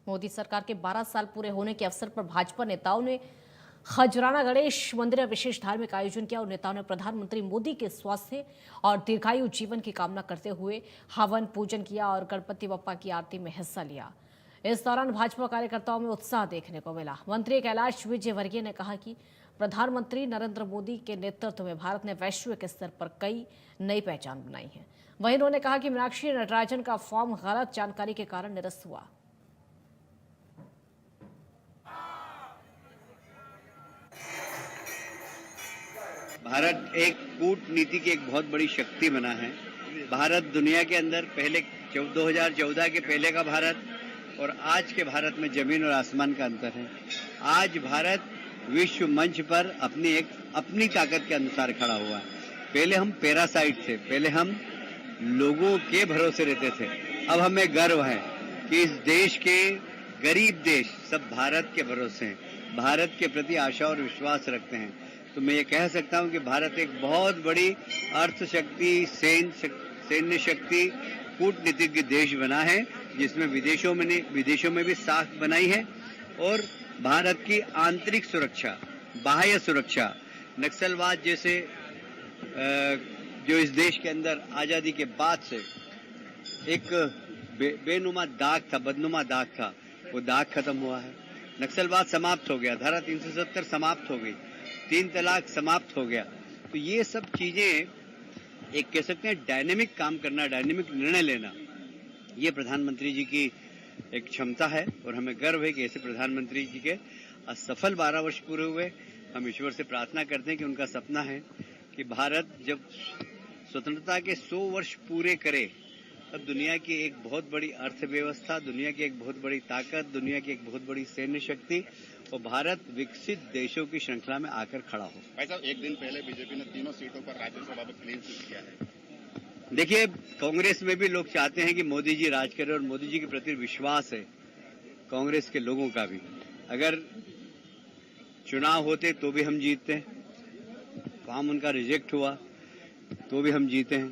मोदी सरकार के 12 साल पूरे होने के अवसर पर भाजपा नेताओं ने खजराना गणेश मंदिर में विशेष धार्मिक आयोजन किया और नेताओं ने प्रधानमंत्री मोदी के स्वास्थ्य और दीर्घायु जीवन की कामना करते हुए हवन पूजन किया और गणपति बप्पा की आरती में हिस्सा लिया। इस दौरान भाजपा कार्यकर्ताओं में उत्साह देखने को मिला। मंत्री कैलाश विजयवर्गीय ने कहा कि प्रधानमंत्री नरेंद्र मोदी के नेतृत्व में भारत ने वैश्विक स्तर पर कई नई पहचान बनाई है। वहीं उन्होंने कहा कि मीनाक्षी नटराजन का फॉर्म गलत जानकारी के कारण निरस्त हुआ। भारत एक कूटनीति की एक बहुत बड़ी शक्ति बना है। भारत दुनिया के अंदर पहले 2014 के पहले का भारत और आज के भारत में जमीन और आसमान का अंतर है। आज भारत विश्व मंच पर अपनी ताकत के अनुसार खड़ा हुआ है। पहले हम पैरासाइट थे, पहले हम लोगों के भरोसे रहते थे। अब हमें गर्व है कि इस देश के गरीब देश सब भारत के भरोसे हैं, भारत के प्रति आशा और विश्वास रखते हैं। तो मैं ये कह सकता हूं कि भारत एक बहुत बड़ी अर्थ शक्ति, सैन्य शक्ति, कूटनीतिज्ञ देश बना है, जिसमें विदेशों में भी साख बनाई है। और भारत की आंतरिक सुरक्षा, बाह्य सुरक्षा, नक्सलवाद जैसे जो इस देश के अंदर आजादी के बाद से एक बेनुमा दाग था, बदनुमा दाग था, वो दाग खत्म हुआ है। नक्सलवाद समाप्त हो गया, धारा 370 समाप्त हो गई, 3 तलाक समाप्त हो गया। तो ये सब चीजें एक कह सकते हैं डायनेमिक काम करना, डायनेमिक निर्णय लेना, ये प्रधानमंत्री जी की एक क्षमता है और हमें गर्व है कि ऐसे प्रधानमंत्री जी के सफल 12 वर्ष पूरे हुए। हम ईश्वर से प्रार्थना करते हैं कि उनका सपना है कि भारत जब स्वतंत्रता के 100 वर्ष पूरे करे तब दुनिया की एक बहुत बड़ी अर्थव्यवस्था, दुनिया की एक बहुत बड़ी ताकत, दुनिया की एक बहुत बड़ी सैन्य शक्ति और भारत विकसित देशों की श्रृंखला में आकर खड़ा हो। भाई साहब, एक दिन पहले बीजेपी ने तीनों सीटों पर राज्यसभा में क्लीन स्वीप किया है। देखिए, कांग्रेस में भी लोग चाहते हैं कि मोदी जी राज करें और मोदी जी के प्रति विश्वास है कांग्रेस के लोगों का भी। अगर चुनाव होते तो भी हम जीतते हैं, काम उनका रिजेक्ट हुआ तो भी हम जीते हैं,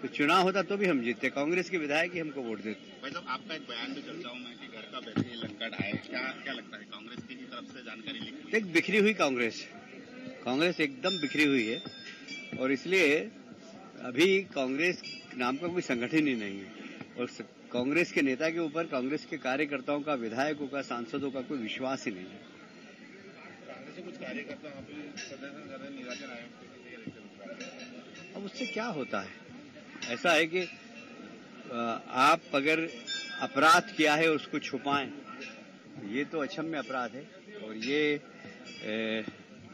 तो चुनाव होता तो भी हम जीतते। कांग्रेस के विधायक ही हमको वोट देते। भाई साहब, आपका एक बयान भी चर्चाओं में कि घर का बैठे लंका ढाए, क्या लगता है कांग्रेस की तरफ से जानकारी लिखी? एक बिखरी हुई कांग्रेस एकदम बिखरी हुई है और इसलिए अभी कांग्रेस नाम का कोई संगठन ही नहीं है और कांग्रेस के नेता के ऊपर कांग्रेस के कार्यकर्ताओं का, विधायकों का, सांसदों का कोई विश्वास ही नहीं है। कांग्रेस के कुछ कार्यकर्ता प्रदर्शन कर रहे हैं निर्वाचन आयोग के। अब उससे क्या होता है? ऐसा है कि आप अगर अपराध किया है उसको छुपाएं, ये तो अक्षम्य अपराध है और ये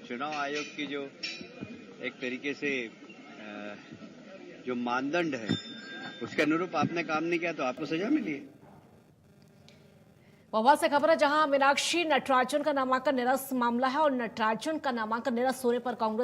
चुनाव आयोग की जो एक तरीके से जो मानदंड है उसके अनुरूप आपने काम नहीं किया तो आपको सजा मिली है। वहां से खबर है जहां मीनाक्षी नटराजन का नामांकन निरस्त मामला है और नटराजन का नामांकन निरस्त होने पर कांग्रेस